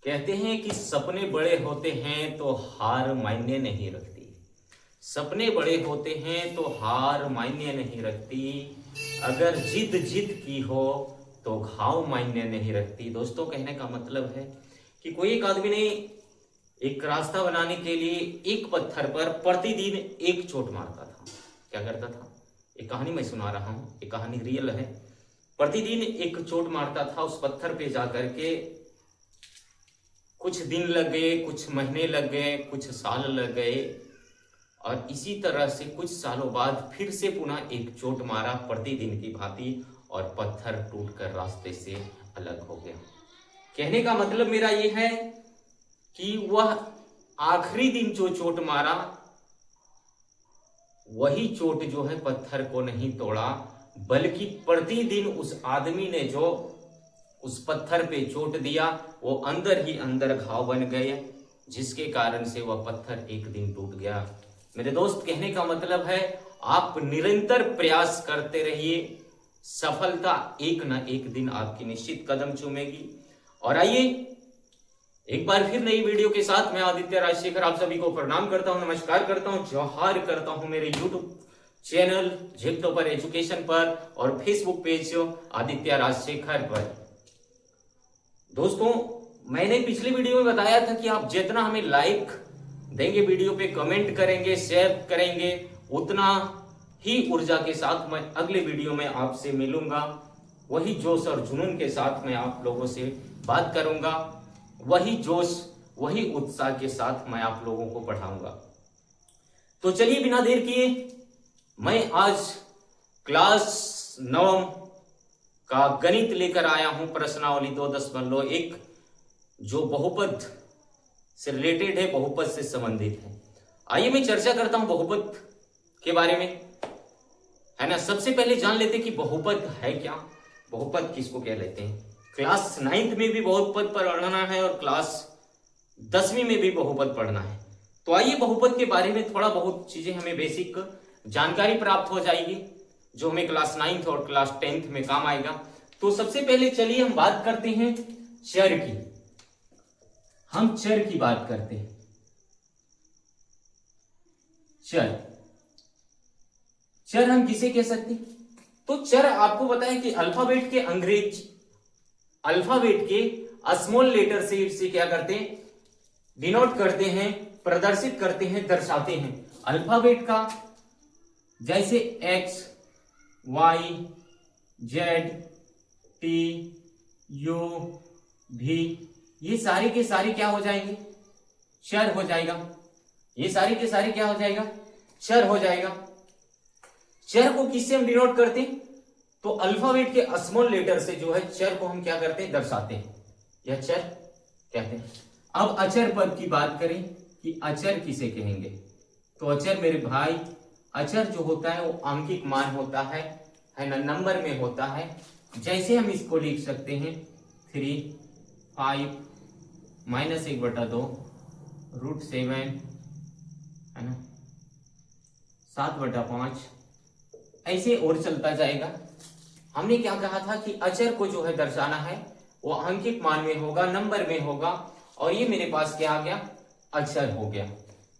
कहते हैं कि सपने बड़े होते हैं तो हार मायने नहीं रखती। सपने बड़े होते हैं तो हार मायने नहीं रखती। अगर जिद जिद की हो तो घाव मायने नहीं रखती। दोस्तों, कहने का मतलब है कि कोई एक आदमी ने एक रास्ता बनाने के लिए एक पत्थर पर प्रतिदिन एक चोट मारता था। क्या करता था? एक कहानी मैं सुना रहा हूं, एक कहानी रियल है। प्रतिदिन एक चोट मारता था उस पत्थर पे जाकर के। कुछ दिन लग गए, कुछ महीने लग गए, कुछ साल लग गए और इसी तरह से कुछ सालों बाद फिर से पुनः एक चोट मारा प्रतिदिन की भांति और पत्थर टूटकर रास्ते से अलग हो गया। कहने का मतलब मेरा यह है कि वह आखिरी दिन जो चोट मारा वही चोट जो है पत्थर को नहीं तोड़ा, बल्कि प्रतिदिन उस आदमी ने जो उस पत्थर पे चोट दिया वो अंदर ही अंदर घाव बन गए, जिसके कारण से वह पत्थर एक दिन टूट गया। मेरे दोस्त, कहने का मतलब है आप निरंतर प्रयास करते रहिए, सफलता एक न एक दिन आपकी निश्चित कदम चूमेगी। और आइए एक बार फिर नई वीडियो के साथ मैं आदित्य राजशेखर आप सभी को प्रणाम करता हूं, नमस्कार करता हूं, जोहार करता हूं मेरे यूट्यूब चैनल झिकटॉपर एजुकेशन पर और फेसबुक पेज आदित्य राजशेखर पर। दोस्तों, मैंने पिछली वीडियो में बताया था कि आप जितना हमें लाइक देंगे, वीडियो पे कमेंट करेंगे, शेयर करेंगे, उतना ही ऊर्जा के साथ मैं अगले वीडियो में आपसे मिलूंगा। वही जोश और जुनून के साथ मैं आप लोगों से बात करूंगा, वही जोश वही उत्साह के साथ मैं आप लोगों को पढ़ाऊंगा। तो चलिए बिना देर किए मैं आज क्लास 9 का गणित लेकर आया हूं, प्रश्नावली 2.1, जो बहुपद से रिलेटेड है, बहुपद से संबंधित है। आइए मैं चर्चा करता हूं बहुपद के बारे में, है ना। सबसे पहले जान लेते कि बहुपद है क्या, बहुपद किसको कह लेते हैं। क्लास 9th में भी बहुपद पढ़ना है और क्लास 10वीं में भी बहुपद पढ़ना है। तो आइए बहुपद के बारे में थोड़ा बहुत चीजें हमें बेसिक जानकारी प्राप्त हो जाएगी, जो हमें क्लास 9th और क्लास 10th में काम आएगा। तो सबसे पहले चलिए हम बात करते हैं चर की। हम चर की बात करते हैं। चर, चर हम किसे कह सकते हैं? तो चर आपको पता है कि अल्फाबेट के अल्फाबेट के स्मॉल लेटर से इसे क्या करते हैं? डिनोट करते हैं, प्रदर्शित करते हैं, दर्शाते हैं। अल्फाबेट का जैसे X, Y, Z, T, U, भी, ये सारे के सारे क्या हो जाएंगे? चर हो जाएगा। ये सारे के सारे क्या हो जाएगा? चर हो जाएगा। चर को किससे हम डिनोट करते हैं? तो अल्फाबेट के स्मॉल लेटर से जो है चर को हम क्या करते हैं? दर्शाते हैं, यह चर कहते हैं। अब अचर पद की बात करें कि अचर किसे कहेंगे? तो अचर मेरे भाई, अचर जो होता है वो आंकिक मान होता है ना, नंबर में होता है। जैसे हम इसको लिख सकते हैं 3, 5, -1/2, √7, है ना, 7/5, ऐसे और चलता जाएगा। हमने क्या कहा था कि अचर को जो है दर्शाना है वो अंकित मान में होगा, नंबर में होगा, और ये मेरे पास क्या आ गया? अचर हो गया,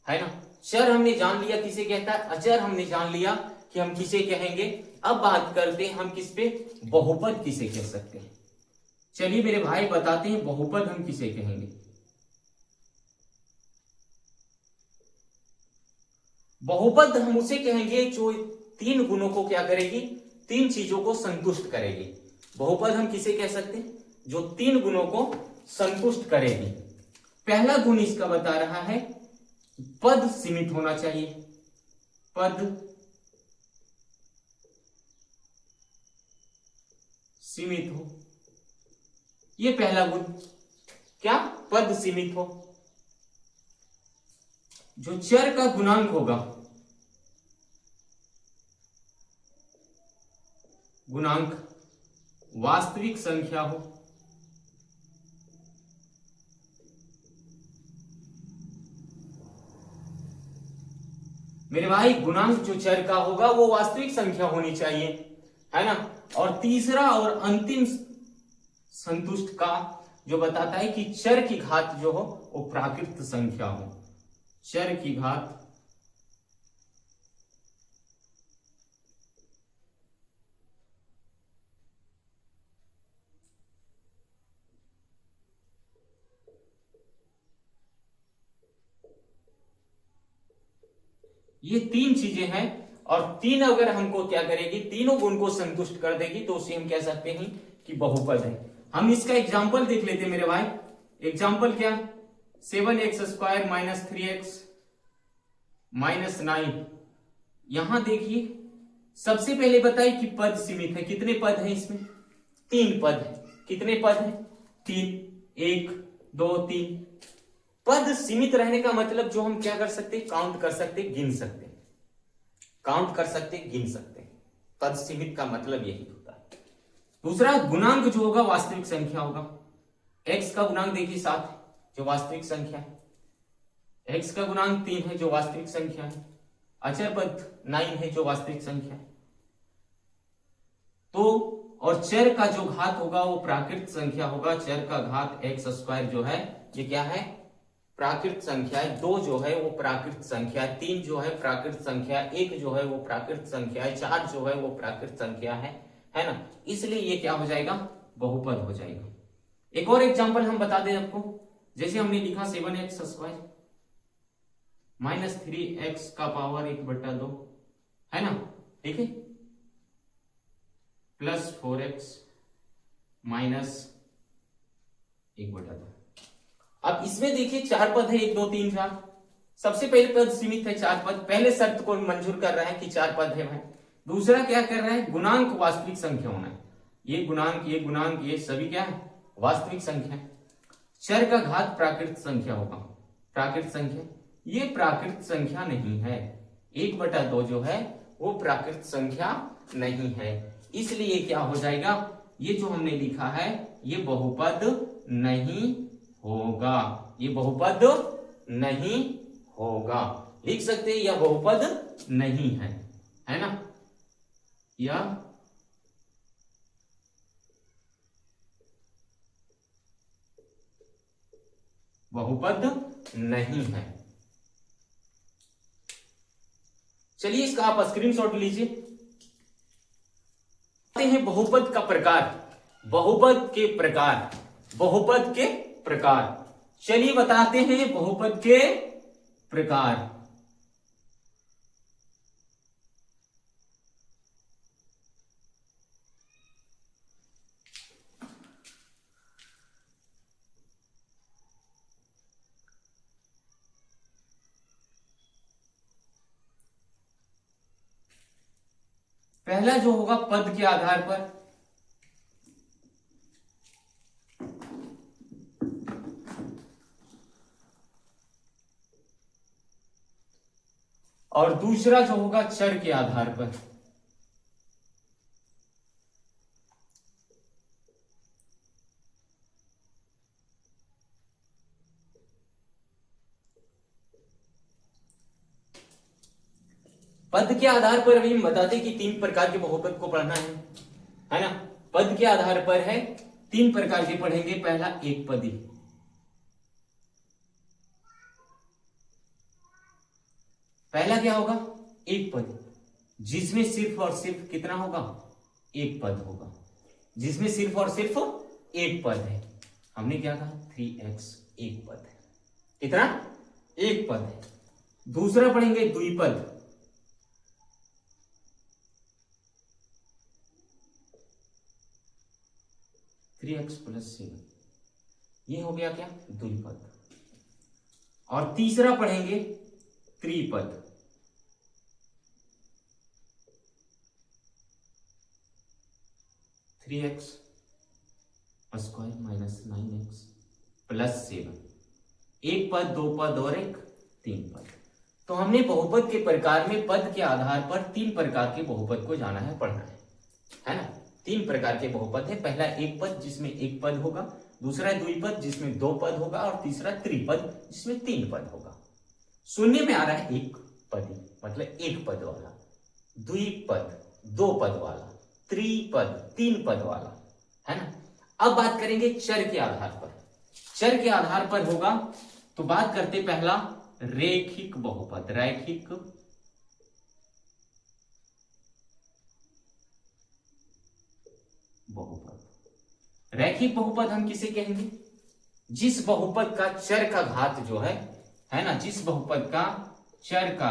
है ना। चर हमने जान लिया किसे कहता है, अचर हमने जान लिया कि हम किसे कहेंगे। अब बात करते हैं हम किस पे? बहुपद किसे कह सकते हैं। चलिए मेरे भाई बताते हैं बहुपद हम किसे कहेंगे। बहुपद हम उसे कहेंगे जो 3 गुणों को क्या करेगी? 3 चीजों को संतुष्ट करेगी। बहुपद हम किसे कह सकते हैं? जो 3 गुणों को संतुष्ट करेगी। पहला गुण इसका बता रहा है पद सीमित होना चाहिए। पद सीमित हो, ये पहला गुण। क्या? पद सीमित हो। जो चर का गुणांक होगा, गुणांक वास्तविक संख्या हो। मेरे भाई, गुणांक जो चर का होगा वो वास्तविक संख्या होनी चाहिए, है ना। और तीसरा और अंतिम संतुष्ट का जो बताता है कि चर की घात जो हो वो प्राकृत संख्या हो, चर की घात ये तीन चीजें हैं, और तीन अगर हमको क्या करेगी, तीनों गुण को संतुष्ट कर देगी तो उसे हम कह सकते हैं कि बहुपद है। हम इसका एग्जाम्पल देख लेते मेरे भाई। एग्जाम्पल क्या, 7x² माइनस 3x माइनस 9। यहां देखिए सबसे पहले बताइए कि पद सीमित है, कितने पद हैं इसमें, तीन पद है। कितने पद हैं, तीन, 1 2 3। पद सीमित रहने का मतलब जो हम क्या कर सकते, काउंट कर सकते, गिन सकते, काउंट कर सकते, गिन सकते। पद सीमित का मतलब यही होता है। दूसरा, गुणांक जो होगा वास्तविक संख्या होगा। x का गुणांक देखिए 7 जो वास्तविक संख्या है, x का गुणांक 3 है जो वास्तविक संख्या है, अचर पद 9 है जो वास्तविक संख्या है। तो और चर का जो घात होगा वो प्राकृत संख्या होगा। चर का घात x² जो है ये क्या है, प्राकृत संख्या है। 2 जो है वो प्राकृत संख्या है, 3 जो है प्राकृत संख्या है, 1 जो है वो प्राकृत संख्या है, 4 जो है वो प्राकृत संख्या है ना। इसलिए ये क्या हो जाएगा, बहुपद हो जाएगा। एक और एग्जांपल हम बता दें आपको, जैसे हमने लिखा 7x² माइनस 3x का पावर 1/2 है ना, ठीक है, प्लस 4x माइनस 1/2। अब इसमें देखिए 4 पद है, 1 2 3 4। सबसे पहले पद सीमित है, 4 पद, पहले शर्त को मंजूर कर रहा है कि 4 पद है भाई। दूसरा क्या कर रहा है, गुणांक वास्तविक संख्या होना है। ये गुणांक ये सभी क्या है, वास्तविक संख्या। चर का घात प्राकृत संख्या होगा, प्राकृत संख्या, ये प्राकृत संख्या नहीं है। 1/2 जो है वो प्राकृत संख्या नहीं है, इसलिए क्या हो जाएगा, ये जो हमने लिखा है ये बहुपद नहीं होगा, ये बहुपद नहीं होगा। लिख सकते हैं यह बहुपद नहीं है ना, यह बहुपद नहीं है। चलिए इसका आप स्क्रीनशॉट लीजिए। हैं बहुपद का प्रकार, बहुपद के प्रकार, बहुपद के प्रकार। चलिए बताते हैं बहुपद के प्रकार। पहला जो होगा पद के आधार पर, और दूसरा जो होगा चर के आधार पर। पद के आधार पर अभी हम बताते कि 3 प्रकार के बहुपद को पढ़ना है ना। पद के आधार पर है 3 प्रकार के पढ़ेंगे। पहला एक पदी, पहला क्या होगा, एक पद, जिसमें सिर्फ और सिर्फ कितना होगा, एक पद होगा, जिसमें सिर्फ और सिर्फ एक पद है। हमने क्या कहा, 3x एक पद है, कितना, एक पद है। दूसरा पढ़ेंगे द्विपद, x + 7, ये हो गया क्या, द्विपद। और तीसरा पढ़ेंगे त्रिपद, (3x² - 9x + 7), एक पद, दो पद और एक तीन पद। तो हमने बहुपद के प्रकार में पद के आधार पर 3 प्रकार के बहुपद को जाना है, पढ़ना है ना। 3 प्रकार के बहुपद है। पहला एक पद जिसमें एक पद होगा, दूसरा द्विपद जिसमें 2 पद होगा, और तीसरा त्रिपद जिसमें 3 पद होगा। शून्य में आ रहा है एक पदी, मतलब एक पद वाला, द्विपद 2 पद वाला, त्रिपद 3 पद वाला, है ना। अब बात करेंगे चर के आधार पर। चर के आधार पर होगा तो बात करते पहला रेखिक बहुपद। रैखिक बहुपद। रैखिक बहुपद हम किसे कहेंगे? जिस बहुपद का चर का घात जो है ना, जिस बहुपद का चर का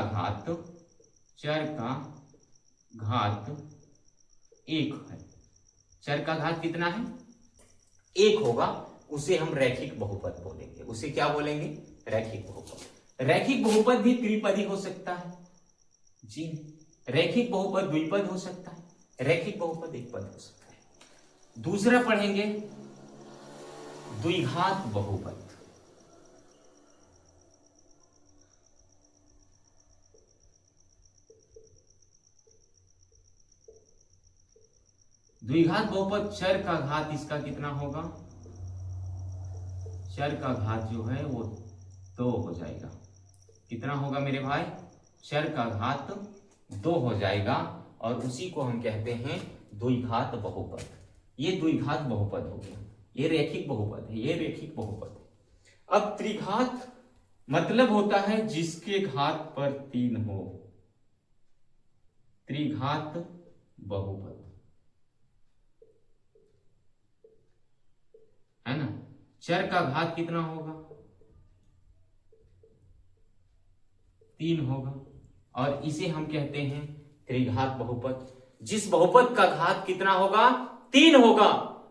घात एक है, चर का घात कितना है? एक होगा, उसे हम रैखिक बहुपद बोलेंगे। उसे क्या बोलेंगे? रैखिक बहुपद। रैखिक बहुपद भी त्रिपदी हो सकता है जी, रैखिक बहुपद द्विपद हो सकता है, रैखिक बहुपद एक पद हो सकता है। दूसरा पढ़ेंगे द्विघात बहुपद। द्विघात बहुपद चर का घात इसका कितना होगा? चर का घात जो है वो 2 हो जाएगा। कितना होगा मेरे भाई? चर का घात 2 हो जाएगा और उसी को हम कहते हैं द्विघात बहुपद। ये द्विघात बहुपद हो गया, ये रैखिक बहुपद है, ये रैखिक बहुपद है। अब त्रिघात मतलब होता है जिसके घात पर 3 हो, त्रिघात बहुपद है ना। चर का घात कितना होगा? 3 होगा और इसे हम कहते हैं त्रिघात बहुपद। जिस बहुपद का घात कितना होगा? 3 होगा,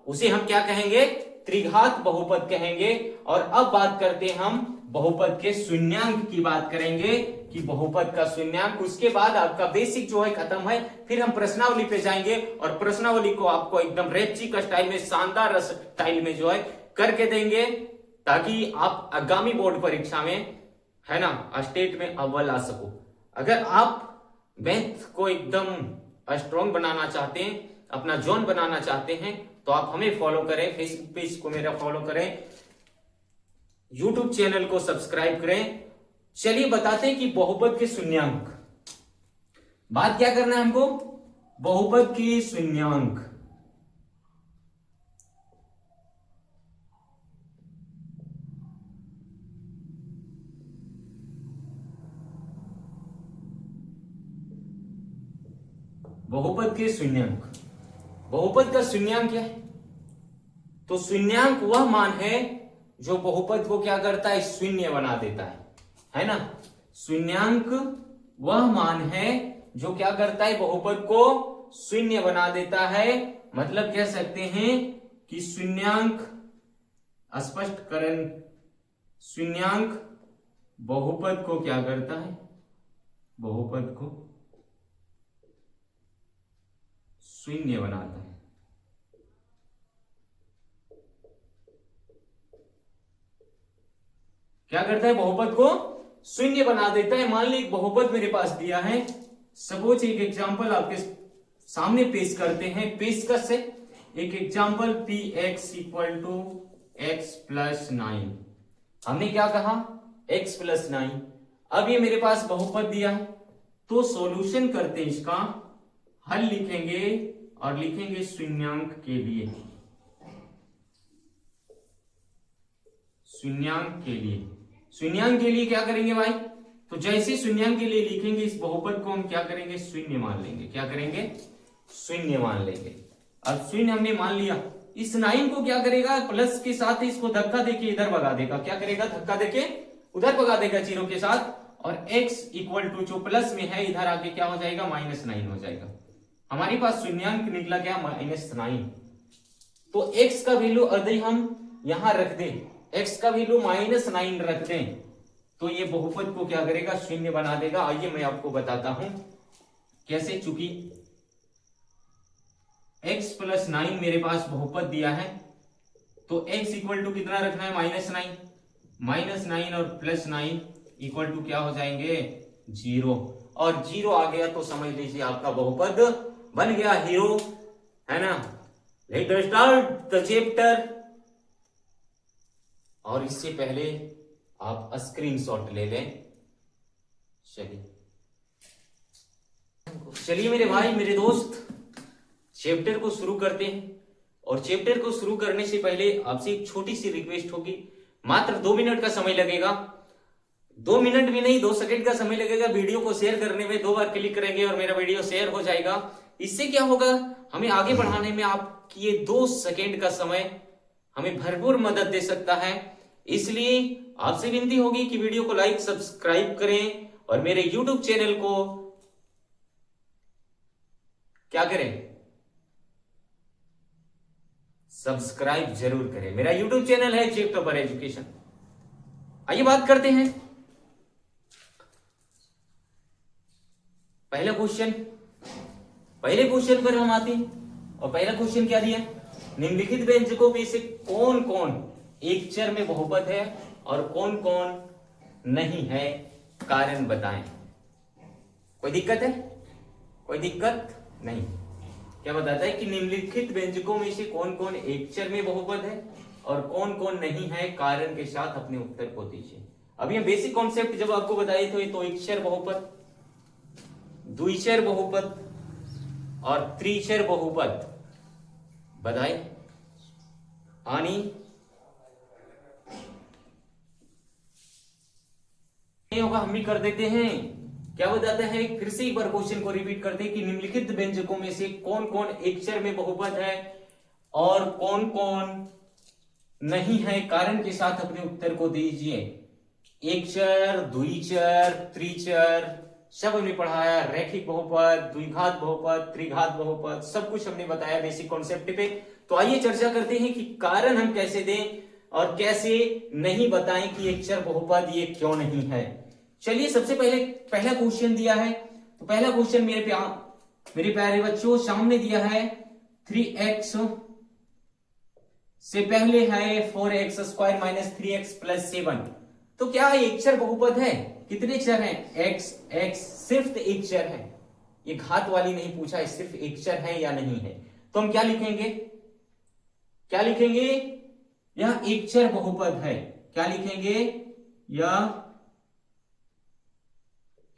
उसे हम क्या कहेंगे? त्रिघात बहुपद कहेंगे। और अब बात करते हैं हम बहुपद के शून्यांक की बात करेंगे कि बहुपद का शून्यांक, उसके बाद आपका बेसिक जो है खत्म है, फिर हम प्रश्नावली पे जाएंगे और प्रश्नावली को आपको एकदम रैचिक स्टाइल में, शानदार स्टाइल में जो है करके देंगे, ताकि आप आगामी बोर्ड परीक्षा में है ना स्टेट में अव्वल आ सको। अगर आप मैथ को एकदम स्ट्रॉन्ग बनाना चाहते हैं, अपना जोन बनाना चाहते हैं, तो आप हमें फॉलो करें, फेसबुक पेज को मेरा फॉलो करें, यूट्यूब चैनल को सब्सक्राइब करें। चलिए बताते हैं कि बहुपद के शून्यांक। बात क्या करना है हमको? बहुपद के शून्यांक। बहुपद के शून्यांक। बहुपद का शून्यांक क्या है? तो शून्यांक वह मान है जो बहुपद को क्या करता है? शून्य बना देता है ना। शून्यांक वह मान है जो क्या करता है? बहुपद को शून्य बना देता है। मतलब कह सकते हैं कि शून्यांक स्पष्टकरण, शून्यांक बहुपद को क्या करता है? बहुपद को शून्य बनाता है। क्या करता है? बहुपद को शून्य बना देता है। मान ली एक बहुपद मेरे पास दिया है, सपोज एक एग्जांपल आपके सामने पेश करते हैं, पेशकश से एक example P X equal to X plus 9। हमने क्या कहा? X plus 9। अब ये मेरे पास बहुपद दिया है, तो सॉल्यूशन करते हैं, इसका हल लिखेंगे और लिखेंगे शून्यांक के लिए, शून्यांक के लिए। शून्यांक के लिए क्या करेंगे भाई? तो जैसे शून्यांक के लिए लिखेंगे, इस बहुपद को हम क्या करेंगे? शून्य मान लेंगे। क्या करेंगे? शून्य मान लेंगे। अब शून्य हमने मान लिया, इस 9 को क्या करेगा? प्लस के साथ ही इसको धक्का देके इधर भगा देगा। क्या करेगा? धक्का देके उधर भगा देगा जीरो के साथ, और x इक्वल टू जो प्लस में है इधर आके क्या हो जाएगा? -9 हो जाएगा। हमारे पास शून्यांक निकला क्या? -9। तो x का वैल्यू यदि हम यहां रख दें, x का वैल्यू -9 रख दें, तो ये बहुपद को क्या करेगा? शून्य बना देगा। आइए मैं आपको बताता हूं कैसे। चूंकि x प्लस 9 मेरे पास बहुपद दिया है, तो x इक्वल टू कितना रखना है? -9 और प्लस 9 इक्वल टू क्या हो जाएंगे? 0। और 0 आ गया तो समझ लीजिए आपका बहुपद बन गया हीरो, है ना। Let us start the chapter. और इससे पहले आप स्क्रीनशॉट ले लें। चलिए मेरे भाई, मेरे दोस्त, चैप्टर को शुरू करते हैं। और चैप्टर को शुरू करने से पहले आपसे एक छोटी सी रिक्वेस्ट होगी, मात्र 2 मिनट का समय लगेगा, 2 मिनट भी नहीं 2 सेकंड का समय लगेगा। वीडियो को शेयर करने में 2 बार क्लिक करेंगे और मेरा वीडियो शेयर हो जाएगा। इससे क्या होगा, हमें आगे बढ़ाने में आपकी ये 2 सेकंड का समय हमें भरपूर मदद दे सकता है। इसलिए आपसे विनती होगी कि वीडियो को लाइक सब्सक्राइब करें और मेरे यूट्यूब चैनल को क्या करें, सब्सक्राइब जरूर करें। मेरा यूट्यूब चैनल है चेक टॉपर एजुकेशन। आइए बात करते हैं पहले क्वेश्चन पर हम आते हैं। और पहला क्वेश्चन क्या दिया, निम्नलिखित व्यंजकों में से कौन कौन एक चर में बहुपद है और कौन कौन नहीं है, कारण बताएं। कोई दिक्कत है? कोई दिक्कत नहीं। क्या बताता है कि निम्नलिखित व्यंजकों में से कौन कौन एक चर में बहुपद है और कौन कौन नहीं है, कारण के साथ अपने उत्तर को दीजिए। अब ये बेसिक कॉन्सेप्ट जब आपको बताए तो एक चर बहुपद, द्विचर बहुपद और त्रिचर बहुपद बताए आनी होगा, हम भी कर देते हैं। क्या बताता है, फिर से एक बार क्वेश्चन को रिपीट करते हैं कि निम्नलिखित व्यंजकों में से कौन कौन एक चर में बहुपद है और कौन कौन नहीं है, कारण के साथ अपने उत्तर को दीजिए। एक चर, द्विचर, त्रिचर सब हमने पढ़ाया, रैखिक बहुपद, द्विघात बहुपद, त्रिघात बहुपद, सब कुछ हमने बताया बेसिक कॉन्सेप्ट पे। तो आइए चर्चा करते हैं कि कारण हम कैसे दें और कैसे नहीं बताएं कि एक चर बहुपद ये क्यों नहीं है। चलिए सबसे पहले पहला क्वेश्चन दिया है, तो पहला क्वेश्चन मेरे प्यारे बच्चों सामने दिया है 3x से पहले है 4x square minus 3x plus 7। तो क्या एक चर बहुपद है? कितने चर हैं? x सिर्फ एक चर है, ये घात वाली नहीं पूछा है, सिर्फ एक चर है या नहीं है। तो हम क्या लिखेंगे, यह एक चर बहुपद है। क्या लिखेंगे, यह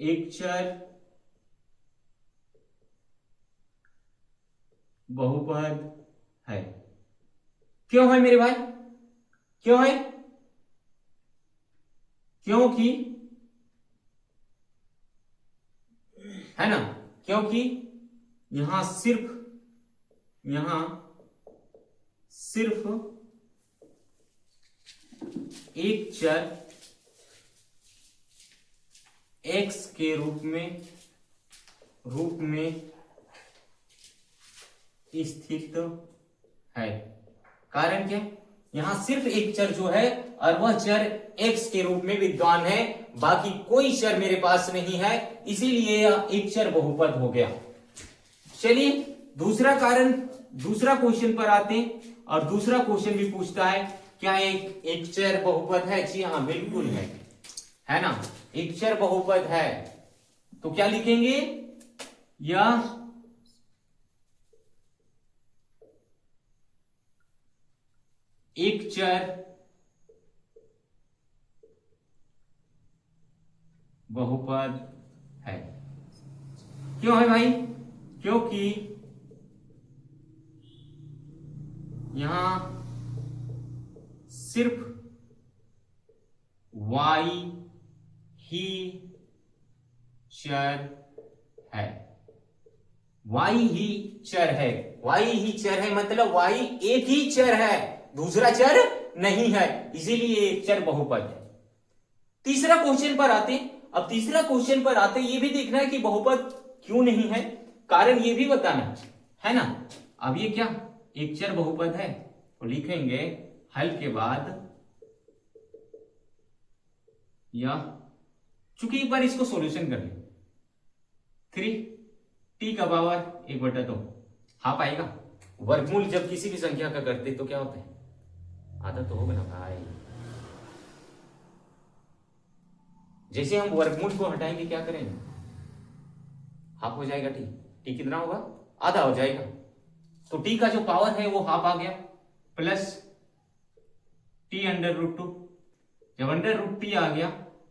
एक चर बहुपद है। क्यों है मेरे भाई, क्यों है? क्योंकि है ना, क्योंकि यहां सिर्फ एक चर x के रूप में स्थित है। कारण क्या, यहां सिर्फ एक चर जो है और वह चर x के रूप में विद्यमान है, बाकी कोई चर मेरे पास नहीं है, इसीलिए यह एक चर बहुपद हो गया। चलिए दूसरा क्वेश्चन पर आते हैं। और दूसरा क्वेश्चन भी पूछता है क्या एक चर बहुपद है? जी हाँ बिल्कुल है ना, एक चर बहुपद है। तो क्या लिखेंगे, यह एक चर बहुपद है। क्यों है भाई? क्योंकि यहां सिर्फ y ही चर है, y ही चर है, मतलब y एक ही चर है, दूसरा चर नहीं है, इसीलिए एक चर बहुपद है। तीसरा क्वेश्चन पर आते, अब तीसरा क्वेश्चन पर आते ये भी देखना है कि बहुपद क्यों नहीं है, कारण ये भी बताना है ना। अब ये क्या एक चर बहुपद है, तो लिखेंगे हल के बाद या, चूंकि एक बार इसको सॉल्यूशन कर ले, 3t का पावर 1/2 हाफ आएगा। वर्गमूल जब किसी भी संख्या का करते तो क्या होता है, आधा तो होगा ना भाई। जैसे हम वर्गमूल को हटाएंगे क्या करेंगे, हाफ हो जाएगा। टी कितना होगा, आधा हो जाएगा। तो टी का जो पावर है वो हाफ आ गया, प्लस t√2। जब √t आ गया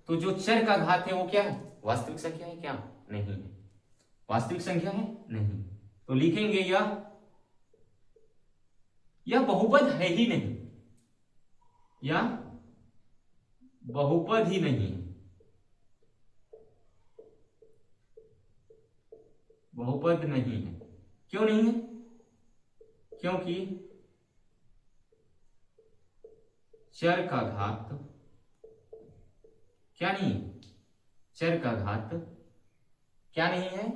तो जो चर का घात है वो क्या है, वास्तविक संख्या है क्या, नहीं है, वास्तविक संख्या है नहीं। तो लिखेंगे यह यह बहुपद है ही नहीं, या बहुपद ही नहीं है, बहुपद नहीं है। क्यों नहीं है? क्योंकि चर का घात क्या नहीं है? चर का घात क्या नहीं है?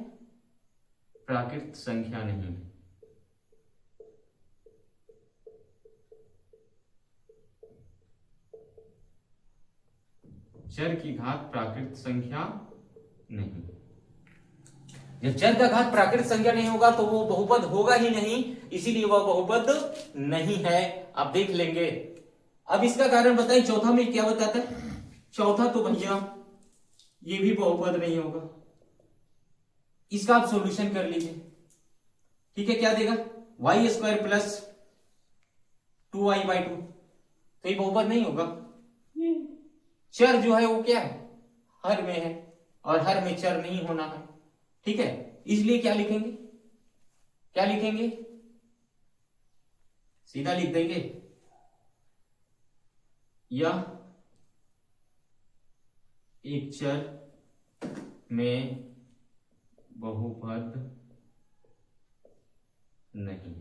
प्राकृत संख्या नहीं है। चर की घात प्राकृत संख्या नहीं। जब चर का घात प्राकृत संख्या नहीं होगा तो वो बहुपद होगा ही नहीं, इसीलिए वह बहुपद नहीं है। आप देख लेंगे। अब इसका कारण बताइए, चौथा में क्या बताता है? चौथा तो भैया ये भी बहुपद नहीं होगा। इसका आप सॉल्यूशन कर लीजिए। ठीक है, क्या देगा? वाई स्क्वायर प्लस 2y/2, तो ये बहुपद नहीं होगा। चर जो है वो क्या है? हर में है, और हर में चर नहीं होना है। ठीक है, इसलिए क्या लिखेंगे? क्या लिखेंगे? सीधा लिख देंगे, यह एक चर में बहुपद नहीं,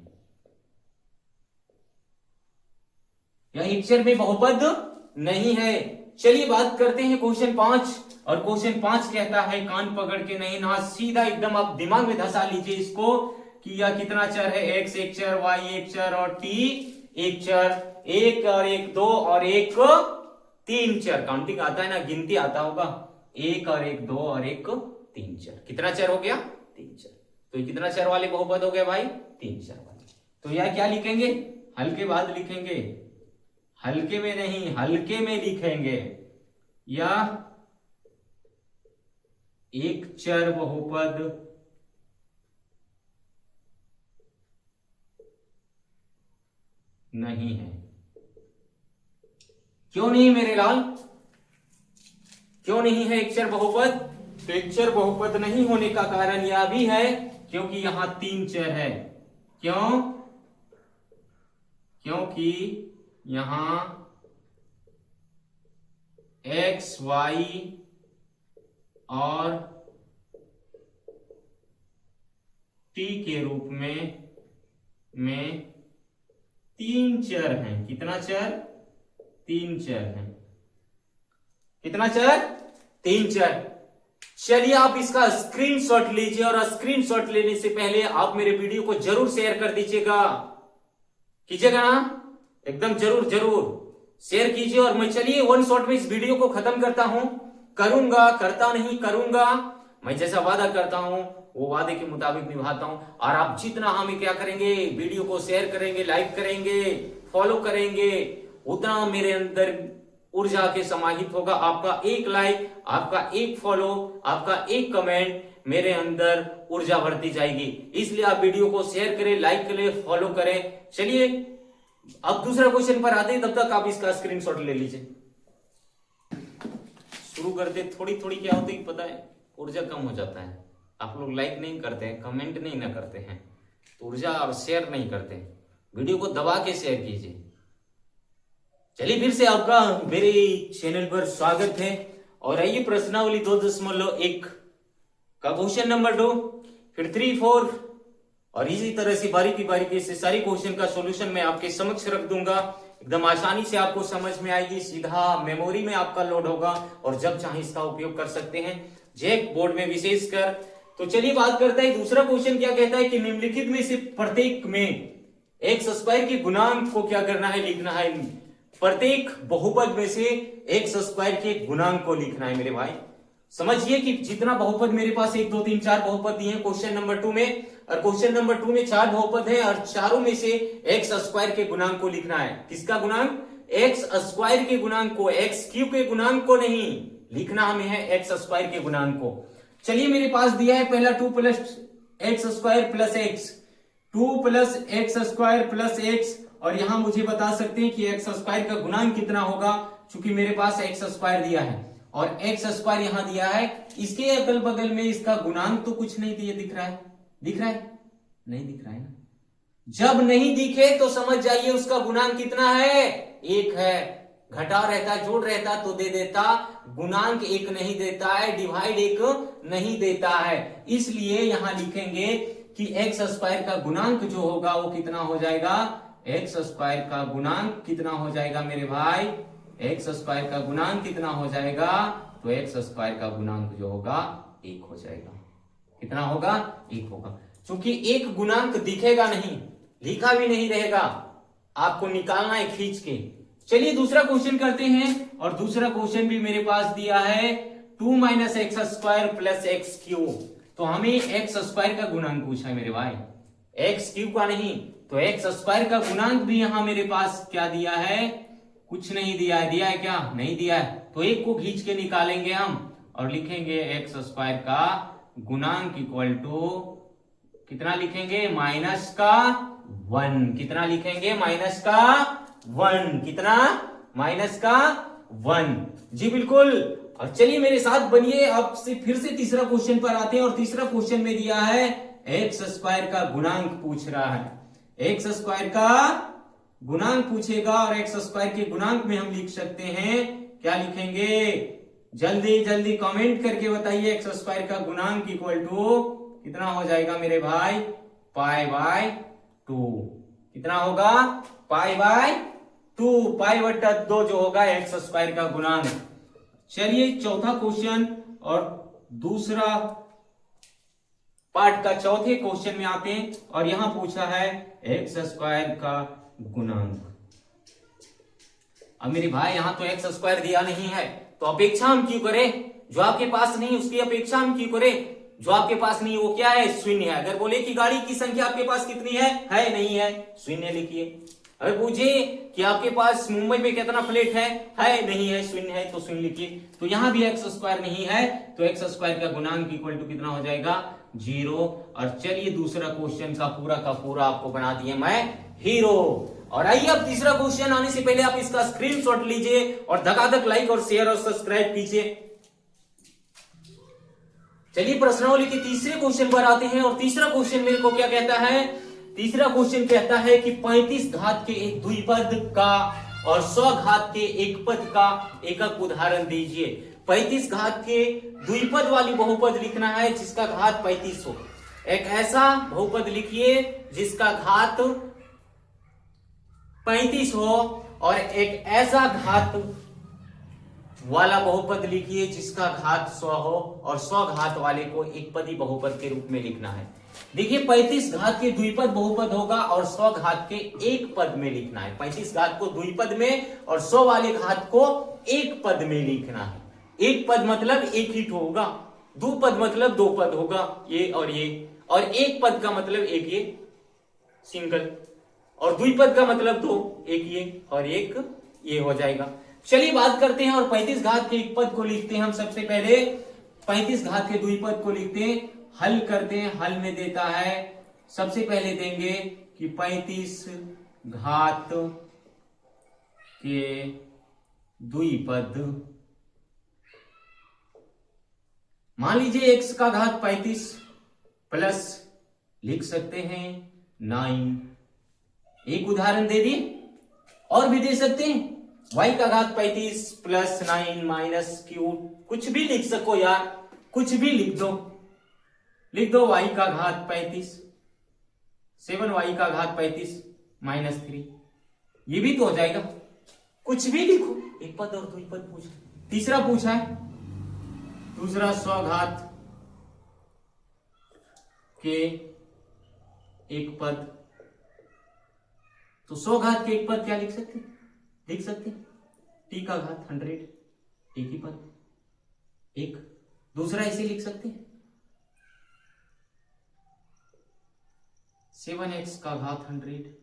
या एक चर में बहुपद नहीं है। चलिए बात करते हैं क्वेश्चन 5। और क्वेश्चन 5 कहता है, कान पकड़ के नहीं ना, सीधा एकदम आप दिमाग में धसा लीजिए इसको कि यह कितना चर है? x एक चर, y एक चर और t एक चर। 1 और 1 2 और 1 3 चर। काउंटिंग आता है ना, गिनती आता होगा। 1 और 1 2 और 1 3 चर। कितना चर हो गया? 3 चर। तो कितना चर वाले बहुपद हो गए भाई? 3 चर वाले। तो यह क्या लिखेंगे? हल के बाद लिखेंगे, हल्के में नहीं, हल्के में लिखेंगे, या एक चर बहुपद नहीं है। क्यों नहीं मेरे लाल? क्यों नहीं है एक चर बहुपद? तो एक चर बहुपद नहीं होने का कारण यह भी है क्योंकि यहां 3 चर है। क्यों? क्योंकि यहां x, y और t के रूप में 3 चर हैं। कितना चर? 3 चर हैं। कितना चर? 3 चर। चलिए आप इसका स्क्रीनशॉट लीजिए, और स्क्रीनशॉट लेने से पहले आप मेरे वीडियो को जरूर शेयर कर दीजिएगा। कीजिएगा ना? एकदम जरूर जरूर शेयर कीजिए। और मैं चलिए वन शॉट में इस वीडियो को खत्म करता हूं। करूंगा, करता नहीं, करूंगा। मैं जैसा वादा करता हूं वो वादे के मुताबिक निभाता हूं। और आप जितना हमें क्या करेंगे, वीडियो को शेयर करेंगे, लाइक करेंगे, फॉलो करेंगे, उतना मेरे अंदर ऊर्जा के समाहित होगा। आपका एक लाइक, आपका एक फॉलो, आपका एक कमेंट मेरे अंदर ऊर्जा बढ़ती जाएगी। इसलिए आप वीडियो को शेयर करें, लाइक करें, फॉलो करें। चलिए अब दूसरा क्वेश्चन पर आते हैं, तब तक आप इसका स्क्रीनशॉट ले लीजिए। शुरू करते। थोड़ी थोड़ी क्या होती है पता है, ऊर्जा कम हो जाता है। आप लोग लाइक नहीं करते हैं, कमेंट नहीं ना करते हैं, तो ऊर्जा और शेयर नहीं करते। वीडियो को दबा के शेयर कीजिए। चलिए फिर से आपका मेरे चैनल पर स्वागत है। और आइए प्रश्नावली 2.1 का क्वेश्चन नंबर 2, फिर 3, 4 और इसी तरह से बारीकी बारीकी से सारी क्वेश्चन का सॉल्यूशन मैं आपके समक्ष रख दूंगा। एकदम आसानी से आपको समझ में आएगी, सीधा मेमोरी में आपका लोड होगा और जब चाहे इसका उपयोग कर सकते हैं, जैक बोर्ड में विशेषकर। तो चलिए बात करते हैं दूसरा क्वेश्चन क्या कहता है कि निम्नलिखित में से प्रत्येक में एक्स स्क्वायर के गुणांक को क्या करना है? लिखना है। प्रत्येक बहुपद में से एक्स स्क्वायर के गुणांक को लिखना है मेरे भाई। समझिए कि जितना बहुपद मेरे पास 1 2 3 4 बहुपद दिए हैं क्वेश्चन नंबर 2 में, और क्वेश्चन नंबर 2 में 4 बहुपद है, और चारों में से एक्स स्क्वायर के गुणांक को लिखना है। किसका गुणांक? एक्स स्क्वायर के गुणांक को, एक्स क्यूब के गुणांक को नहीं लिखना हमें है, एक्स स्क्वायर के गुणांक को। चलिए मेरे पास दिया है पहला 2 plus x square plus x, 2 plus x square plus x, और यहां मुझे बता सकते हैं कि एक्स स्क्वायर का गुणांक कितना होगा, चूंकि मेरे पास एक्स स्क्वायर दिया है और एक्स स्क्वायर यहां दिया है। इसके अगल बगल में इसका गुणांक तो कुछ नहीं दिया, दिख रहा है? दिख रहा है? नहीं दिख रहा है ना। जब नहीं दिखे तो समझ जाइए उसका गुणांक कितना है, 1 है। घटा रहता, जोड़ रहता तो दे देता, गुणांक 1 नहीं देता है, डिवाइड 1 नहीं देता है। इसलिए यहां लिखेंगे कि एक्स स्क्वायर का गुणांक जो होगा वो कितना हो जाएगा, एक्स स्क्वायर का गुणांक कितना हो जाएगा मेरे भाई, एक्स स्क्वायर का गुणांक कितना हो जाएगा, तो एक्स स्क्वायर का गुणांक जो होगा 1 हो जाएगा। कितना होगा, 1 होगा। क्योंकि एक गुणांक दिखेगा नहीं, लिखा भी नहीं रहेगा, आपको निकालना है खींच के। चलिए दूसरा क्वेश्चन करते हैं, और दूसरा क्वेश्चन भी मेरे पास दिया है 2 minus x square plus x cube. तो हमें एक्स स्क्वायर का गुणांक पूछा है मेरे भाई, एक्स क्यूब का नहीं। तो एक्स स्क्वायर का गुणांक भी यहां मेरे पास क्या दिया है, कुछ नहीं दिया है। दिया है क्या, नहीं दिया है। तो एक को खींच के निकालेंगे हम और लिखेंगे एक्स स्क्वायर का गुणांक इक्वल टू कितना लिखेंगे, माइनस का 1। कितना लिखेंगे, माइनस का 1। कितना, माइनस का 1। जी बिल्कुल। और चलिए मेरे साथ बनिए, अब से फिर से तीसरा क्वेश्चन पर आते हैं। और तीसरा क्वेश्चन में दिया है एक्स स्क्वायर का गुणांक पूछ रहा है, एक्स स्क्वायर का गुणांक पूछेगा। और एक्स स्क्वायर के गुणांक में हम लिख सकते हैं, क्या लिखेंगे, जल्दी जल्दी कमेंट करके बताइए। एक्स स्क्वायर का गुणांक इक्वल टू कितना हो जाएगा मेरे भाई, पाई बाय 2। कितना होगा, पाई बाय 2, पाई बटा 2 जो होगा एक्स स्क्वायर का गुणांक। चलिए चौथा क्वेश्चन और दूसरा पार्ट का चौथे क्वेश्चन में आते हैं। और यहां पूछा है एक्स स्क्वायर का गुणांक। अब मेरे भाई यहां तो एक्स स्क्वायर दिया नहीं है, तो अपेक्षा हम क्यों करें, जो आपके पास नहीं उसकी अपेक्षा हम क्यों करें। जो आपके पास नहीं वो क्या है, शून्य है। अगर बोले कि गाड़ी की संख्या आपके पास कितनी है नहीं है, शून्य लिखिए। अगर पूछे कि आपके पास मुंबई में कितना फ्लैट है नहीं है, शून्य है, तो शून्य लिखिए। तो यहां भी एक्स स्क्वायर नहीं है, तो एक्स स्क्वायर का गुणांक इक्वल टू कितना हो जाएगा, 0। और चलिए दूसरा क्वेश्चन का पूरा आपको बना दिए मैं हीरो। और आइए अब तीसरा क्वेश्चन आने से पहले आप इसका स्क्रीनशॉट लीजिए और धकाधक लाइक और शेयर और सब्सक्राइब कीजिए। चलिए प्रश्नावली के तीसरे क्वेश्चन पर आते हैं। और तीसरा क्वेश्चन मेरे को क्या कहता है, तीसरा क्वेश्चन कहता है कि 35 घात के एक द्विपद का और 100 घात के एक पद का एकक उदाहरण दीजिए। 35 घात के द्विपद वाली बहुपद लिखना है जिसका घात 35 हो। एक ऐसा बहुपद लिखिए जिसका घात 35 हो, और एक ऐसा घात वाला बहुपद लिखिए जिसका घात 100 हो, और 100 घात वाले को एक पदी बहुपद के रूप में लिखना है। देखिए 35 घात के द्विपद बहुपद होगा और 100 घात के एक पद में लिखना है। 35 घात को द्विपद में और 100 वाले घात को एक पद में लिखना है। एक पद मतलब एक ही होगा, दो पद मतलब दो पद होगा, ये, और एक पद का मतलब एक ये सिंगल, और द्विपद का मतलब दो, एक ये और एक ये हो जाएगा। चलिए बात करते हैं और 35 घात के एक पद को लिखते हैं। हम सबसे पहले 35 घात के द्विपद को लिखते हैं, हल करते हैं। हल में देता है, सबसे पहले देंगे कि 35 घात के द्विपद, मान लीजिए x का घात 35 प्लस लिख सकते हैं 9। एक उदाहरण दे दिए, और भी दे सकते हैं, y का घात 35 प्लस 9 माइनस क्यू, कुछ भी लिख सको यार, कुछ भी लिख दो y का घात 35, 7y का घात 35 माइनस 3, ये भी तो हो जाएगा। कुछ भी लिखो, एक पद और दो पद पूछा। तीसरा पूछा है दूसरा 100 घात के एक पद, तो 100 घात के एक पद क्या लिख सकते, t का घात 100, एक ही पद, एक। दूसरा इसे लिख सकते हैं 7x का घात 100,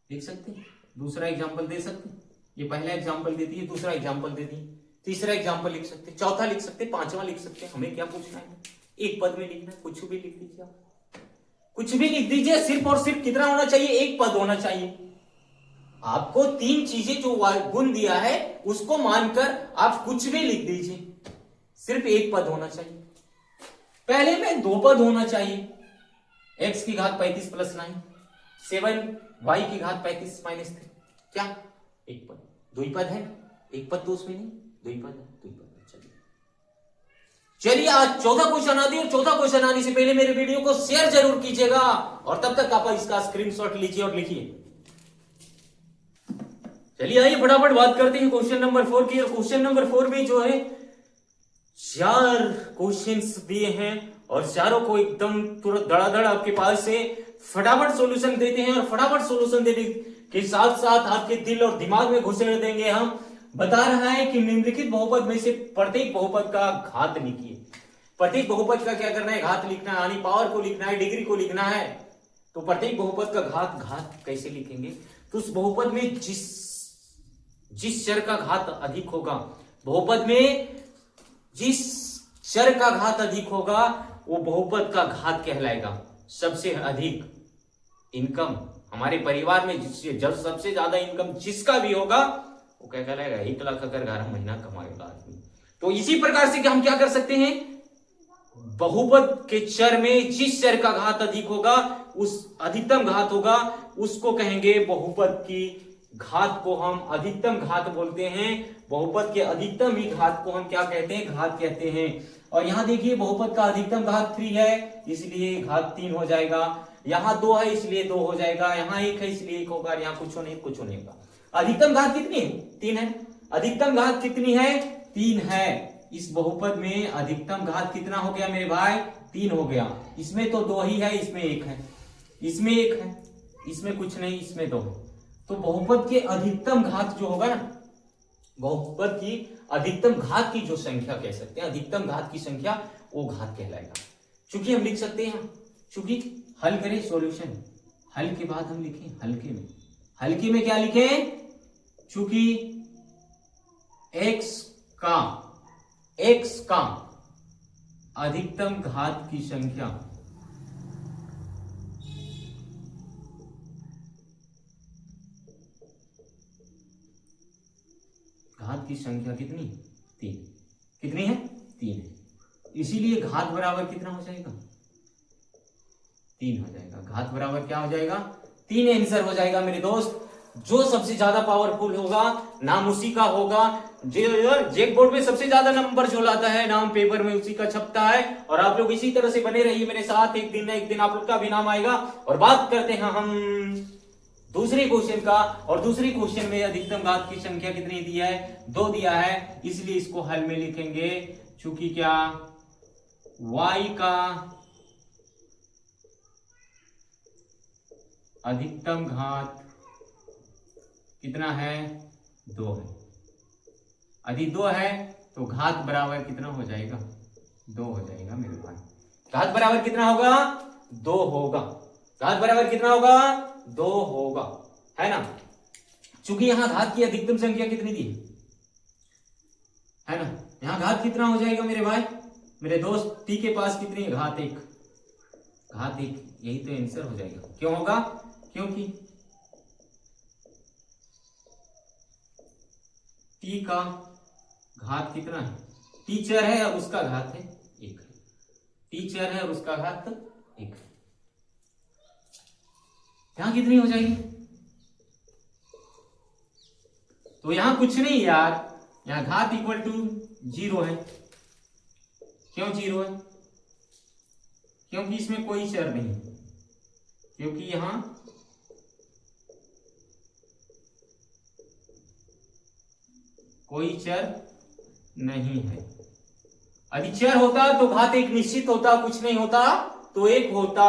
लिख सकते हैं। दूसरा एग्जांपल दे सकते हैं, ये पहला एग्जांपल दे दिए, दूसरा एग्जांपल दे दिए, तीसरा एग्जांपल लिख सकते हैं, चौथा लिख सकते हैं, पांचवा लिख सकते हैं। हमें क्या पूछना है, एक पद में लिखना है, कुछ भी लिख दीजिए, आप कुछ भी लिख दीजिए। सिर्फ और सिर्फ कितना होना चाहिए, एक पद होना चाहिए। आपको तीन चीजें जो गुण दिया है उसको मानकर आप कुछ भी लिख दीजिए, सिर्फ एक पद होना चाहिए। पहले में दो पद होना चाहिए, x की घात 35 प्लस 9, 7y की घात 35 माइनस 3 क्या एक पद, द्विपद है, एक पद तो उसमें नहीं, द्विपद है, द्विपद है। चलिए आज चौथा क्वेश्चन आ दिया, और चौथा क्वेश्चन आने से पहले मेरे वीडियो को शेयर जरूर कीजिएगा, और तब तक आप इसका स्क्रीनशॉट लीजिए और लिखिए। चलिए आइए फटाफट बात करते हैं क्वेश्चन नंबर 4 की। और क्वेश्चन नंबर 4 में जो है 4 क्वेश्चंस दिए हैं, और चारों को एकदम तुरंत धड़ाधड़ आपके पास से फटाफट सॉल्यूशन देते हैं, और फटाफट सॉल्यूशन देने के साथ साथ आपके दिल और दिमाग में घुसेड़ देंगे। हम बता रहा है कि निम्नलिखित बहुपद में से प्रत्येक बहुपद का घात लिखिए। प्रत्येक बहुपद का क्या करना है, घात लिखना है, यानी पावर को लिखना है, डिग्री को लिखना है। तो प्रत्येक बहुपद का घात कैसे लिखेंगे, तो उस बहुपद में जिस चर का घात अधिक होगा, बहुपद में जिस चर का घात अधिक होगा वो बहुपद का घात कहलाएगा। सबसे अधिक इनकम हमारे परिवार में जब सबसे ज्यादा इनकम जिसका भी होगा वो क्या कहलाएगा, 1 लाख अगर 11 महीना कमाएगा आदमी। तो इसी प्रकार से हम क्या कर सकते हैं, बहुपद के चर में जिस चर का घात अधिक होगा, उस अधिकतम घात होगा, उसको कहेंगे बहुपद की घात को हम अधिकतम घात बोलते हैं। बहुपद के अधिकतम ही घात को हम क्या कहते हैं, घात कहते हैं। और यहां देखिए बहुपद का अधिकतम घात 3 है, इसलिए घात 3 हो जाएगा। यहाँ 2 है इसलिए 2 हो जाएगा, यहाँ 1 है इसलिए 1 होगा, यहाँ कुछ नहीं होगा। अधिकतम घात कितनी है, 3 है। अधिकतम घात कितनी है, 3 है। इस बहुपद में अधिकतम घात कितना हो गया मेरे भाई, 3 हो गया। इसमें तो 2 ही है, इसमें 1 है, इसमें 1 है, इसमें कुछ नहीं, इसमें 2 है। तो बहुपद के अधिकतम घात जो होगा ना, बहुपद की अधिकतम घात की जो संख्या कह सकते हैं, अधिकतम घात की संख्या, वो घात कहलाएगा। चूंकि हम लिख सकते हैं, चूंकि हल करें सॉल्यूशन, हल के बाद हम लिखें हल्के में क्या लिखें, चूंकि x का अधिकतम घात की संख्या कितनी, 3। कितनी है, 3 है। इसीलिए घात बराबर कितना हो जाएगा, 3 हो जाएगा। घात बराबर क्या हो जाएगा, 3 आंसर हो जाएगा मेरे दोस्त। जो सबसे ज्यादा पावरफुल होगा नाम उसी का होगा। जेक बोर्ड में सबसे ज्यादा नंबर जो लाता है नाम पेपर में उसी का छपता है। और आप लोग इसी तरह से बने रहिए मेरे साथ, एक दिन ना एक दिन आप लोग का भी नाम आएगा। और बात करते हैं हम दूसरे क्वेश्चन का, और दूसरे क्वेश्चन में अधिकतम घात की संख्या कितनी दिया है, 2 दिया है, इसलिए इसको हल में लिखेंगे। चूंकि क्या y का अधिकतम घात कितना है, 2 है। यदि 2 है तो घात बराबर कितना हो जाएगा, 2 हो जाएगा मेरे भाई। घात बराबर कितना होगा, 2 होगा। घात बराबर कितना होगा, 2 होगा, है ना। चूंकि यहां घात की अधिकतम संख्या कितनी दी है ना, यहां घात कितना हो जाएगा मेरे भाई, मेरे दोस्त, t के पास कितनी है, घात 1। घात 1, यही तो आंसर हो जाएगा। क्यों होगा, क्योंकि t का घात कितना है, t चर है और उसका घात है 1। t चर है और उसका घात 1। यहां कितनी हो जाएगी, तो यहां कुछ नहीं यार, यहां घात इक्वल टू 0 है। क्यों 0 है, क्योंकि इसमें कोई चर नहीं, क्योंकि यहां कोई चर नहीं है। यदि चर होता तो घात 1 निश्चित होता, कुछ नहीं होता तो 1 होता,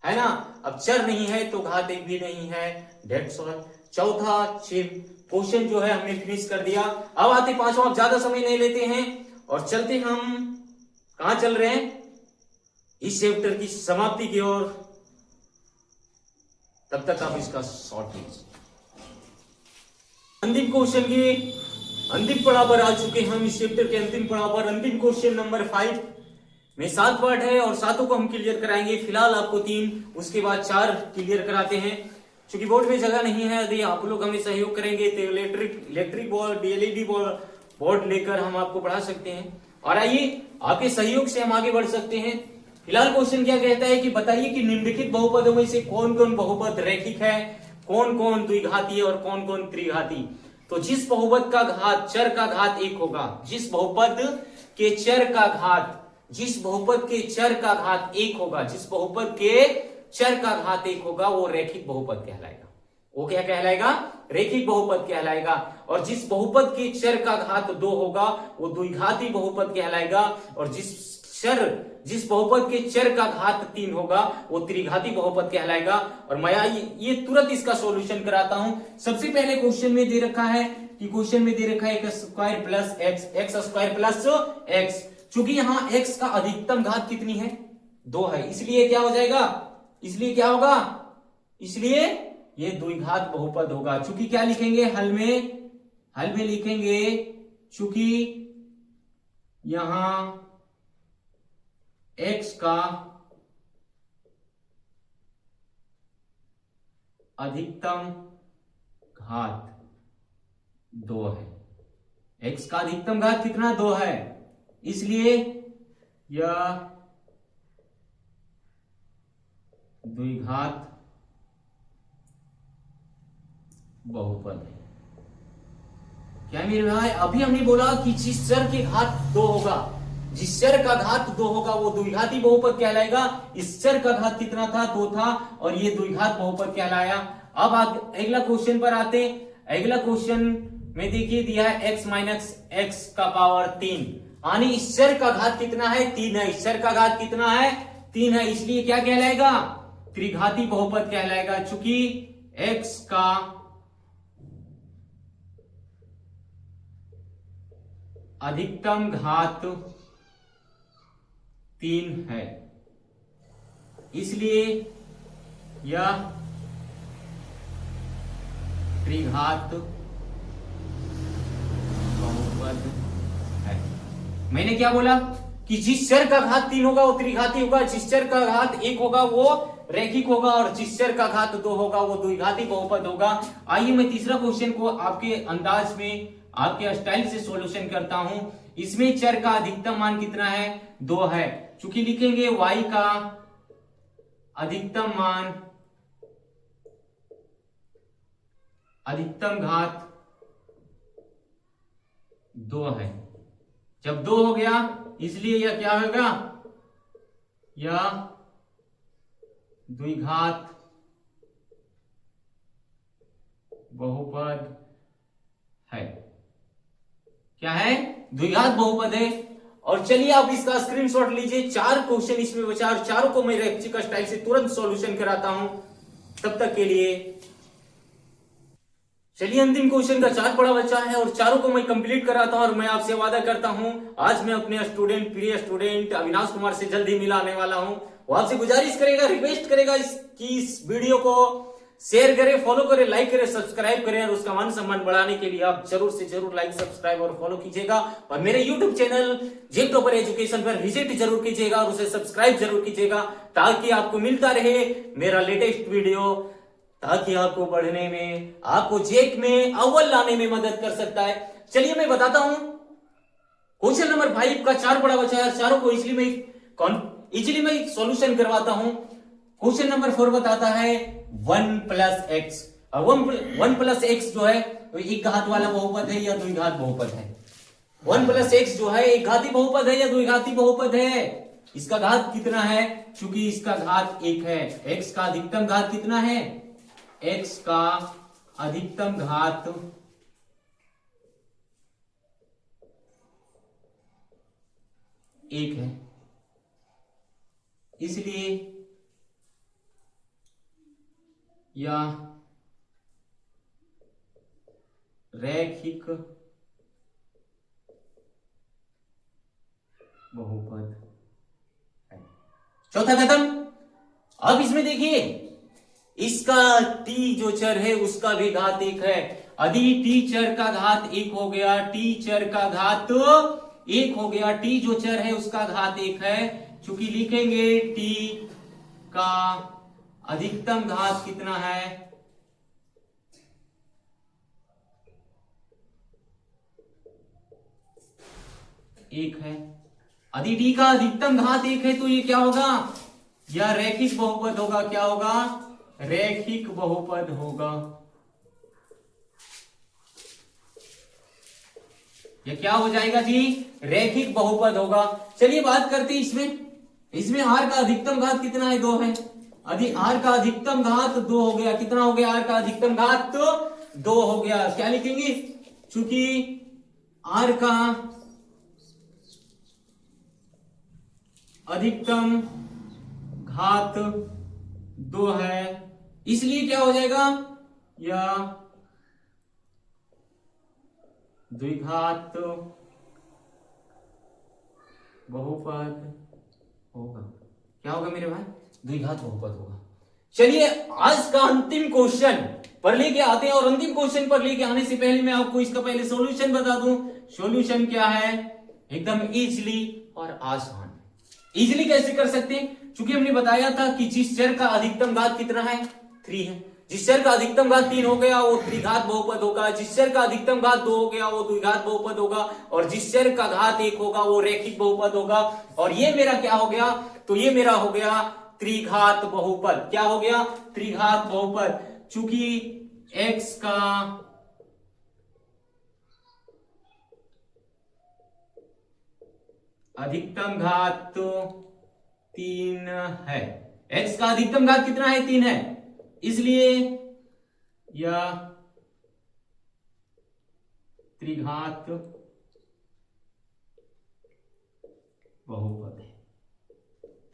है ना। अब चर नहीं है तो घात 1 भी नहीं है। That's all. चौथा क्वेश्चन जो है हमने फिनिश कर दिया। अब आते 5वां। अब ज्यादा समय नहीं लेते हैं और चलते हम कहां चल रहे हैं, इस चैप्टर की समाप्ति की ओर। तब तक आप इसका शॉर्ट लीजिए। अंतिम क्वेश्चन की अंतिम पड़ाव पर आ चुके हम, इस चैप्टर के अंतिम पड़ाव पर। अंतिम क्वेश्चन नंबर 5 में 7 पार्ट है और 7 को हम क्लियर कराएंगे। फिलहाल आपको 3, उसके बाद 4 क्लियर कराते हैं। क्योंकि बोर्ड में जगह नहीं है, यदि आप लोग हमें सहयोग करेंगे तो इलेक्ट्रिक बोर्ड, एलईडी बोर्ड लेकर हम आपको पढ़ा सकते हैं। और आइए आपके सहयोग से हम आगे बढ़ सकते हैं। फिलहाल क्वेश्चन क्या कहता है कि बताइए कि निम्नलिखित बहुपदों में से कौन कौन बहुपद रैखिक है, कौन कौन द्विघाती है और कौन कौन त्रिघाती। तो जिस बहुपद का घात चर का घात एक होगा, जिस बहुपद के चर का घात, जिस बहुपद के चर का घात एक होगा, जिस बहुपद के चर का घात एक होगा वो रैखिक बहुपद कहलाएगा। वो क्या कहलाएगा? रैखिक बहुपद कहलाएगा। और जिस बहुपद के चर का घात 2 होगा वो द्विघाती बहुपद कहलाएगा। और जिस बहुपद के चर का घात 3 होगा वो त्रिघाती बहुपद कहलाएगा। और मैं ये तुरंत इसका सॉल्यूशन कराता हूं। सबसे पहले क्वेश्चन में दे रखा है कि x square plus x square plus x. चूंकि यहां एक्स का अधिकतम घात कितनी है? 2 है, इसलिए क्या हो जाएगा? इसलिए क्या होगा? इसलिए ये द्विघात बहुपद होगा। चूंकि क्या लिखेंगे हल में लिखेंगे, चूंकि यहां x का अधिकतम घात 2 है। x का अधिकतम घात कितना? 2 है, इसलिए यह द्विघात बहुपद है। क्या मेरे भाई, अभी हमने बोला कि जिस चर के घात 2 होगा, जिस चर का घात 2 होगा वो द्विघाती बहुपद कहलाएगा। इस चर का घात कितना था? 2 था, और ये द्विघात बहुपद कहलाया। अब अगला क्वेश्चन पर आते। अगला क्वेश्चन में देखिए दिया है x माइनस एक्स का पावर 3, यानी इस चर का घात कितना है? 3 है। इस चर का घात कितना है? 3 है, इसलिए क्या कहलाएगा? त्रिघाती बहुपद कहलाएगा। चूंकि x का अधिकतम घात 3 है, इसलिए यह त्रिघात बहुपद है। मैंने क्या बोला कि जिस चर का घात 3 होगा वो त्रिघाती होगा, जिस चर का घात 1 होगा वो रैखिक होगा, और जिस चर का घात 2 होगा वो द्विघाती बहुपद होगा। आइए मैं तीसरा क्वेश्चन को आपके अंदाज में, आपके स्टाइल से सॉल्यूशन करता हूं। इसमें चर का अधिकतम मान कितना है? 2 है। चूंकि लिखेंगे y का अधिकतम मान, अधिकतम घात 2 है। जब 2 हो गया इसलिए यह क्या होगा? यह द्विघात बहुपद है। क्या है? द्विघात बहुपद है। और चलिए आप इसका स्क्रीनशॉट लीजिए। 4 क्वेश्चन इसमें बचा और चारों को मैं रैखिक स्टाइल से तुरंत सॉल्यूशन कराता हूं। तब तक के लिए चलिए, अंतिम क्वेश्चन का 4 पड़ा बचा है और चारों को मैं कंप्लीट कराता हूं। और मैं आपसे वादा करता हूं आज मैं अपने स्टूडेंट, प्रिय स्टूडेंट अविनाश कुमार से जल्द ही मिलाने वाला हूं। वो आपसे गुजारिश करेगा, रिक्वेस्ट करेगा कि इस वीडियो को शेयर करें, फॉलो करें, लाइक करें, सब्सक्राइब करें। और उसका मान सम्मान बढ़ाने के लिए आप जरूर से जरूर लाइक, सब्सक्राइब और फॉलो कीजिएगा। और मेरे यूट्यूब चैनल जेक टॉपर एजुकेशन पर विजिट जरूर कीजिएगा और उसे सब्सक्राइब जरूर कीजिएगा, ताकि आपको मिलता रहे मेरा लेटेस्ट वीडियो, ताकि आपको पढ़ने में, आपको जेक में अव्वल लाने में मदद कर सकता है। चलिए मैं बताता हूं। क्वेश्चन नंबर 5 का 4 पड़ा बचा है। चारों को इजिली मैं सॉल्यूशन करवाता हूं। क्वेश्चन नंबर 4 बताता है 1 प्लस एक्स। 1 प्लस एक्स जो है वो एक घात वाला बहुपद है या द्विघात बहुपद है? 1 प्लस एक्स जो है एक घाती बहुपद है या द्विघाती बहुपद है? इसका घात कितना है? चूंकि इसका घात 1 है। एक्स का अधिकतम घात कितना है? एक्स का अधिकतम घात 1 है, इसलिए यह रैखिक बहुपद है। चौथा खत्म। अब इसमें देखिए, इसका t जो चर है उसका भी घात 1 है। यदि t चर का घात 1 हो गया, t चर का घात 1 हो गया, t जो चर है उसका घात 1 है। चूंकि लिखेंगे t का अधिकतम घात कितना है? 1 है, यदि डी का अधिकतम घात 1 है तो ये क्या होगा, या रैखिक बहुपद होगा। क्या होगा, रैखिक बहुपद होगा। ये क्या हो जाएगा जी, रैखिक बहुपद होगा। चलिए बात करते हैं इसमें आर का अधिकतम घात कितना है, 2 है। यदि आर का अधिकतम घात 2 हो गया, कितना हो गया, आर का अधिकतम घात तो 2 हो गया। क्या लिखेंगे, चूंकि आर का अधिकतम घात 2 है, इसलिए क्या हो जाएगा, या द्विघात बहुपद होगा। क्या होगा मेरे भाई, द्विघात बहुपद होगा। चलिए आज का अंतिम क्वेश्चन पर लेके आते हैं, और अंतिम क्वेश्चन पर लेके आने से पहले मैं आपको इसका पहले सॉल्यूशन बता दूं। सॉल्यूशन क्या है, एकदम इजीली और आसान। इजीली कैसे कर सकते हैं, क्योंकि हमने बताया था कि जिस चर का अधिकतम घात कितना है, 3 है। जिस चर का अधिकतम घात 3 हो गया वो त्रिघात बहुपद होगा। जिस चर का अधिकतम घात 2 हो गया वो द्विघात बहुपद होगा। और जिस चर का घात 1 होगा वो रैखिक बहुपद होगा। और ये मेरा क्या हो गया, तो ये मेरा हो गया त्रिघात बहुपद। क्या हो गया, त्रिघात बहुपद। चूंकि x का अधिकतम घात तो 3 है, x का अधिकतम घात कितना है, 3 है, इसलिए यह त्रिघात बहुपद है।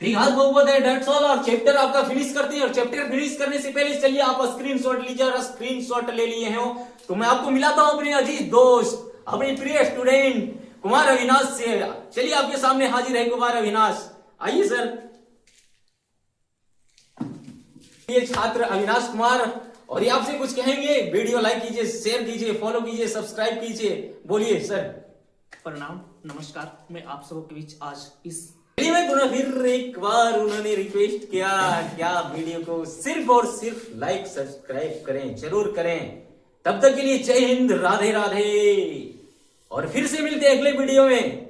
त्रिघात बहुपद है, डेट्स ऑल। और चैप्टर आपका फिनिश करते हैं। और चैप्टर फिनिश करने से पहले चलिए आप स्क्रीनशॉट लीजिए। और स्क्रीनशॉट ले लिए हो तो मैं आपको मिलाता हूं अपने अजीज दोस्त, अपने प्रिय स्टूडेंट कुमार अविनाश से। चलिए आपके सामने हाजिर है कुमार अविनाश, आइए सर। ये छात्र अविनाश कुमार, और ये आपसे कुछ कहेंगे। वीडियो लाइक कीजिए, शेयर कीजिए, फॉलो कीजिए, सब्सक्राइब कीजिए। बोलिए सर। प्रणाम, नमस्कार। मैं आप सबके बीच आज इस मैं पुनः फिर एक बार उन्होंने रिक्वेस्ट किया कि आप वीडियो को सिर्फ और सिर्फ लाइक सब्सक्राइब करें, जरूर करें। तब तक के लिए जय हिंद, राधे राधे, और फिर से मिलते हैं अगले वीडियो में।